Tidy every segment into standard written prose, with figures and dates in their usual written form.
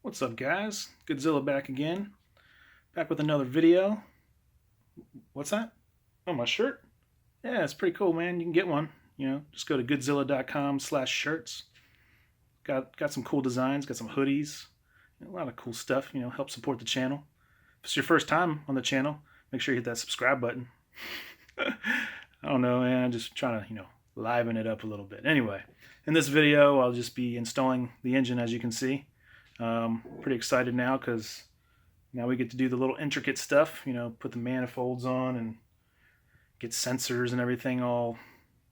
What's up, guys? GoodeZilla back again. Back with another video. What's that? Oh, my shirt? Yeah, it's pretty cool, man. You can get one. Just go to GoodeZilla.com/shirts. Got some cool designs, got some hoodies, a lot of cool stuff, help support the channel. If it's your first time on the channel, make sure you hit that subscribe button. I don't know, man. I'm just trying to, liven it up a little bit. Anyway, in this video, I'll just be installing the engine, as you can see. Pretty excited now because now we get to do the little intricate stuff, put the manifolds on and get sensors and everything all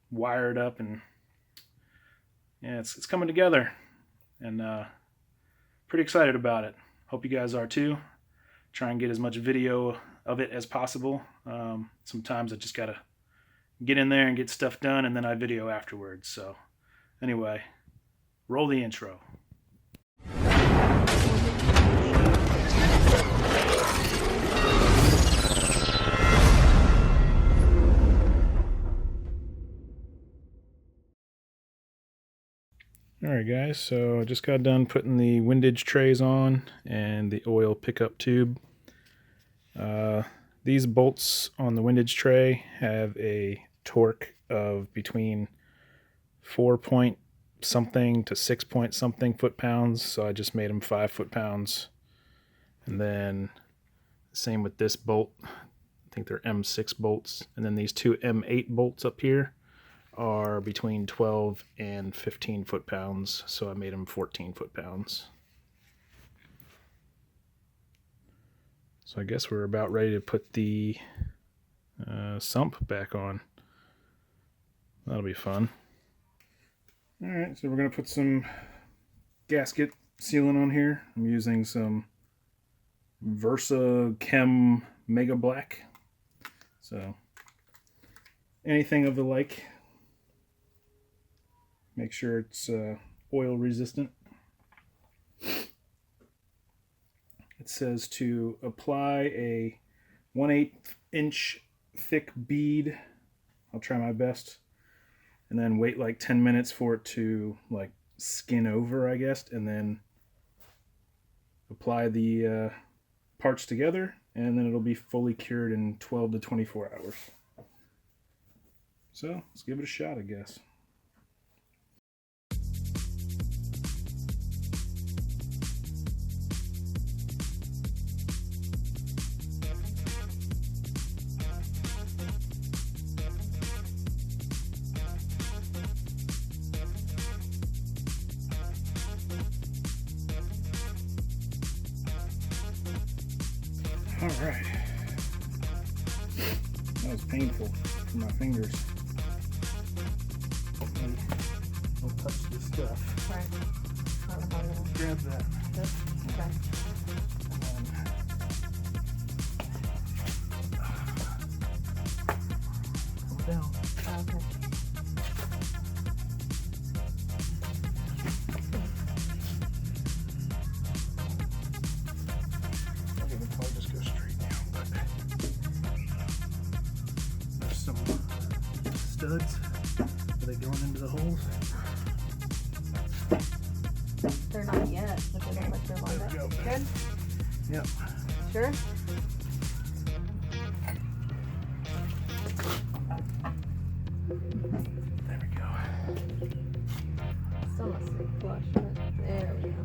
wired up, and yeah, it's coming together, and pretty excited about it. Hope you guys are too. Try and get as much video of it as possible. Sometimes I just gotta get in there and get stuff done, and then I video afterwards. So anyway, roll the intro. Alright guys, so I just got done putting the windage trays on and the oil pickup tube. These bolts on the windage tray have a torque of between 4 point something to 6 point something foot-pounds, so I just made them 5 foot-pounds. And then same with this bolt. I think they're M6 bolts. And then these two M8 bolts up here are between 12 and 15 foot-pounds, so I made them 14 foot-pounds. So I guess we're about ready to put the sump back on. That'll be fun. Alright, so we're going to put some gasket sealant on here. I'm using some Versa Chem Mega Black. So anything of the like. Make sure it's oil resistant. It says to apply a 1/8 inch thick bead. I'll try my best. And then wait like 10 minutes for it to like skin over, I guess. And then apply the parts together. And then it'll be fully cured in 12 to 24 hours. So let's give it a shot, I guess. All right, that was painful for my fingers. I'll touch this stuff. Right. Grab that. This? Okay. Come down. Okay. I'll just go straight down, but there's some studs. Are they going into the holes? They're not yet, but they look like they're lined up. There we go. Good? Yep. Sure? There we go. Still must be flush, but there we go.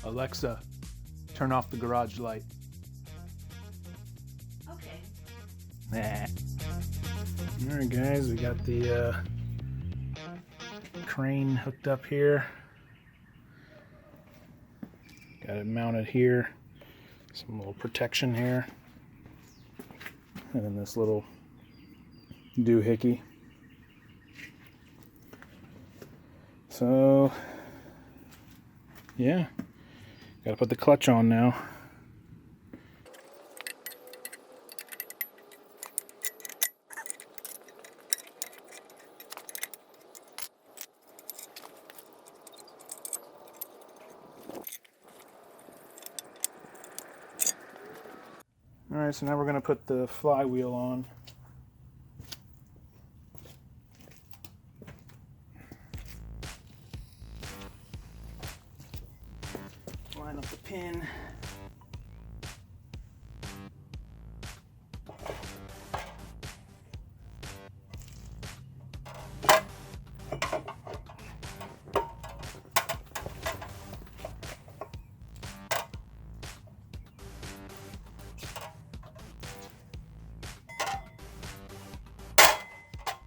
Alexa, turn off the garage light. Okay. Nah. Alright guys, we got the crane hooked up here. Got it mounted here. Some little protection here. And then this little doohickey. So, yeah. Gotta put the clutch on now. Alright, so now we're going to put the flywheel on. Line up the pin.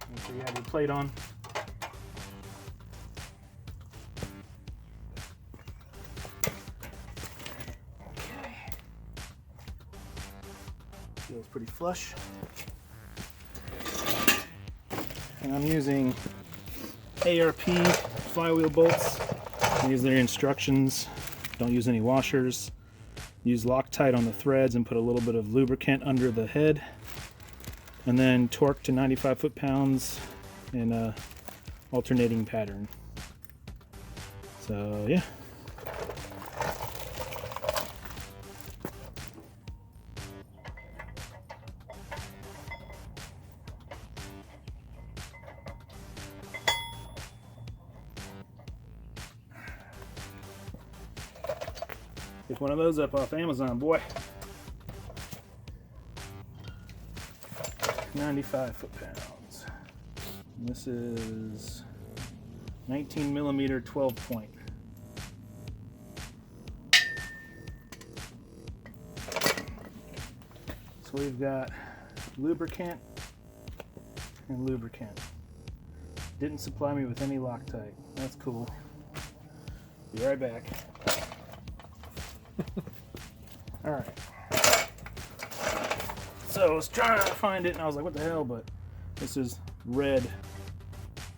Make sure you have your plate on. Okay. Feels pretty flush. And I'm using ARP Flywheel Bullets. These are their instructions. Don't use any washers. Use Loctite on the threads and put a little bit of lubricant under the head. And then torque to 95 foot-pounds in a alternating pattern. So yeah. Pick one of those up off Amazon, boy. 95 foot-pounds. This is 19 millimeter 12 point. So we've got lubricant and lubricant. Didn't supply me with any Loctite. That's cool. Be right back. Alright. So I was trying to find it and I was like, what the hell? But this is red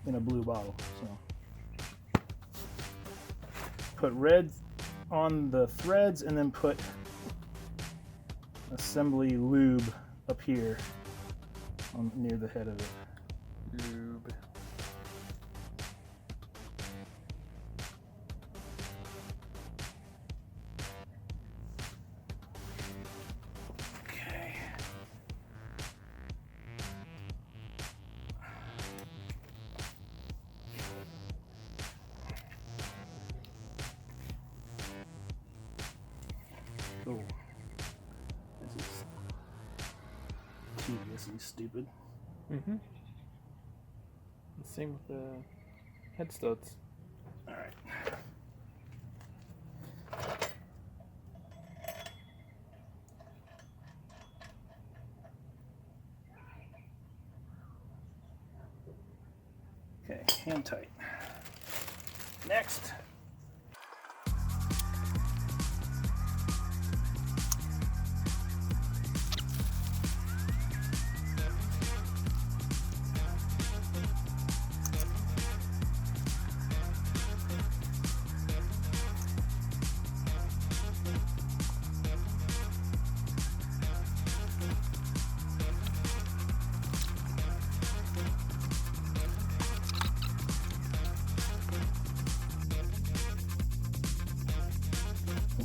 in a blue bottle. So put red on the threads and then put assembly lube up here near the head of it. Lube. Oh, this is tediously stupid. Mm-hmm. Same with the head studs. All right. Okay, hand tight. Next.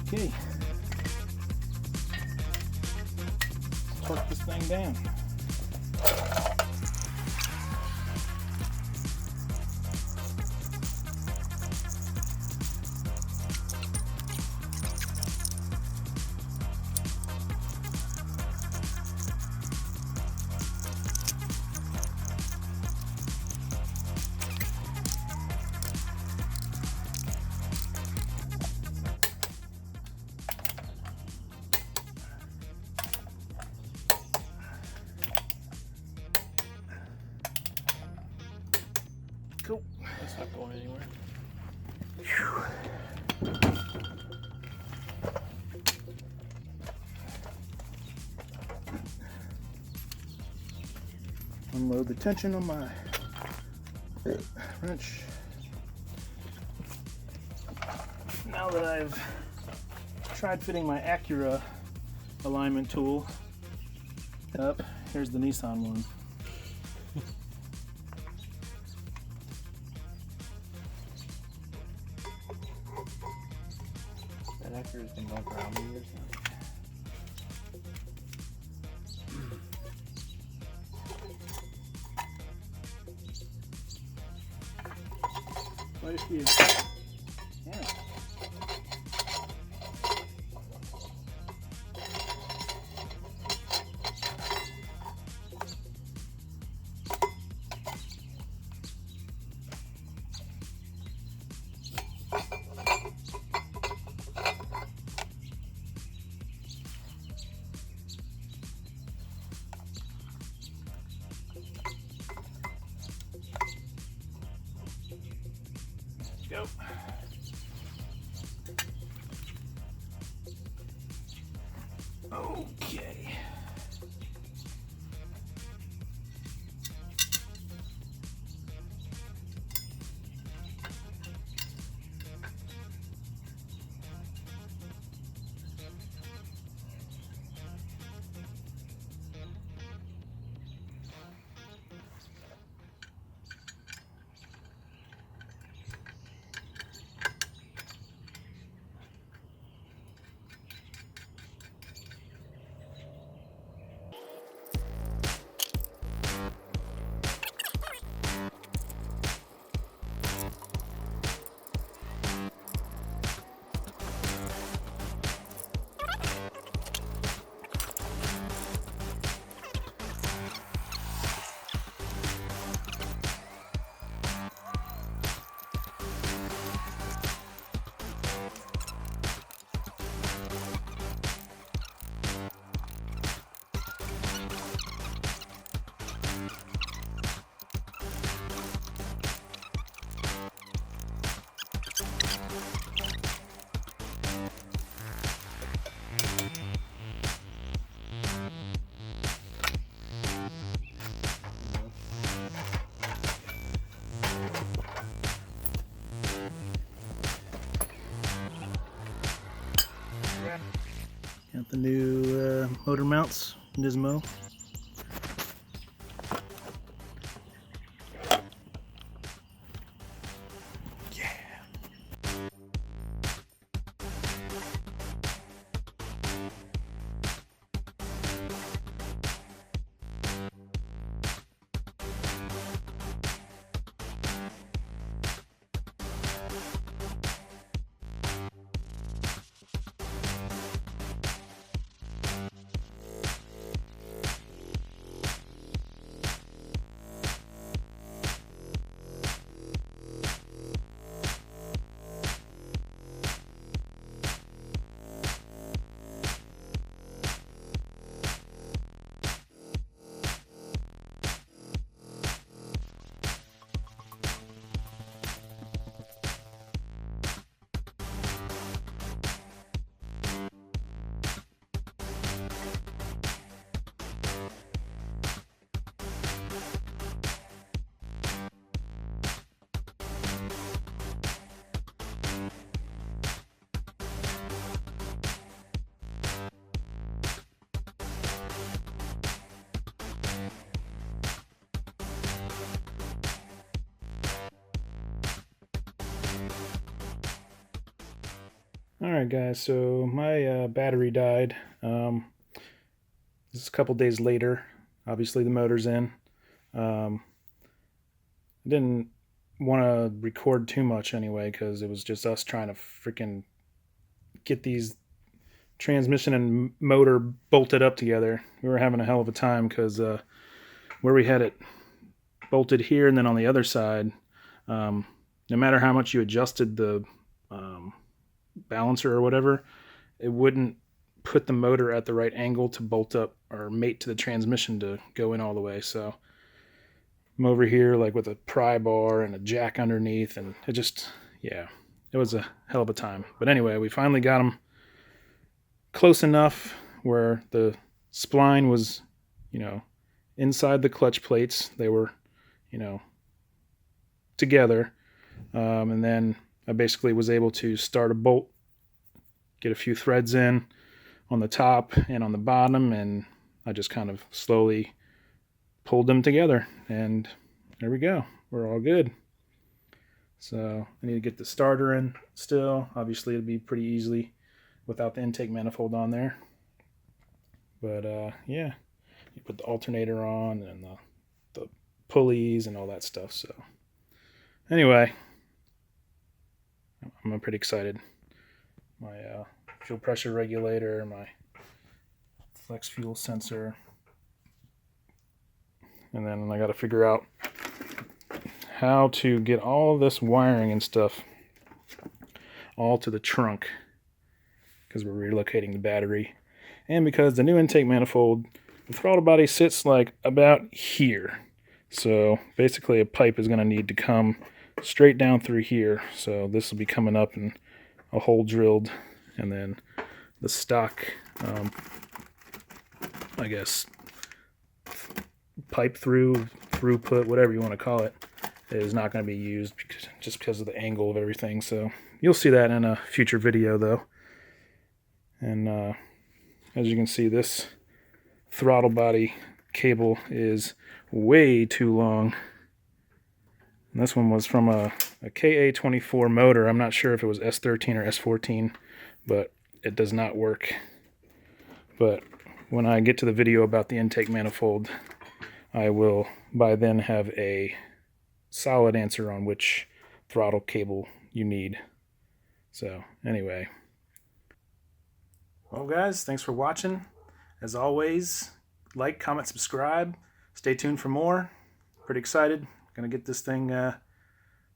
Okay. Let's torque this thing down. Cool. That's not going anywhere. Unload the tension on my wrench. Now that I've tried fitting my Acura alignment tool up, here's the Nissan one. That Acura's been going for how many years now? Quite a few. Yeah. Go. Okay. Got the new motor mounts, Nismo. Alright guys, so my battery died. This is a couple days later. Obviously the motor's in. I didn't want to record too much anyway because it was just us trying to freaking get these transmission and motor bolted up together. We were having a hell of a time because where we had it bolted here and then on the other side, no matter how much you adjusted the balancer or whatever, it wouldn't put the motor at the right angle to bolt up or mate to the transmission to go in all the way. So I'm over here like with a pry bar and a jack underneath, and it just, yeah, it was a hell of a time. But anyway, we finally got them close enough where the spline was, inside the clutch plates. They were, together. And then I basically was able to start a bolt, get a few threads in on the top and on the bottom, and I just kind of slowly pulled them together, and there we go. We're all good. So I need to get the starter in still. Obviously it'll be pretty easily without the intake manifold on there. But yeah, you put the alternator on and the pulleys and all that stuff. So anyway, I'm pretty excited. My fuel pressure regulator, my flex fuel sensor, and then I got to figure out how to get all this wiring and stuff all to the trunk, because we're relocating the battery, and because the new intake manifold, the throttle body sits like about here. So basically a pipe is going to need to come straight down through here. So this will be coming up and a hole drilled, and then the stock, I guess, pipe throughput, whatever you want to call it, is not going to be used just because of the angle of everything. So you'll see that in a future video though. And as you can see, this throttle body cable is way too long. And this one was from a KA24 motor. I'm not sure if it was S13 or S14, but it does not work. But when I get to the video about the intake manifold, I will by then have a solid answer on which throttle cable you need. So anyway. Well guys, thanks for watching. As always, like, comment, subscribe. Stay tuned for more. Pretty excited. Gonna get this thing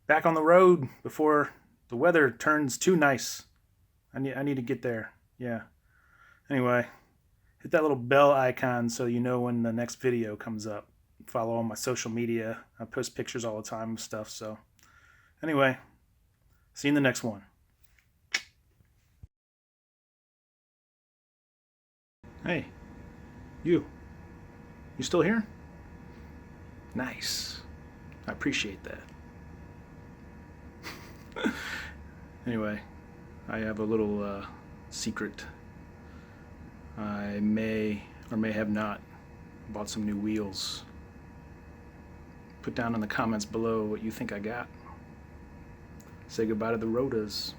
back on the road before the weather turns too nice. I need to get there. Yeah. Anyway, hit that little bell icon so you know when the next video comes up. Follow all my social media. I post pictures all the time of stuff. So anyway, see you in the next one. Hey, you still here? Nice. I appreciate that. Anyway, I have a little secret. I may or may have not bought some new wheels. Put down in the comments below what you think I got. Say goodbye to the Rotas.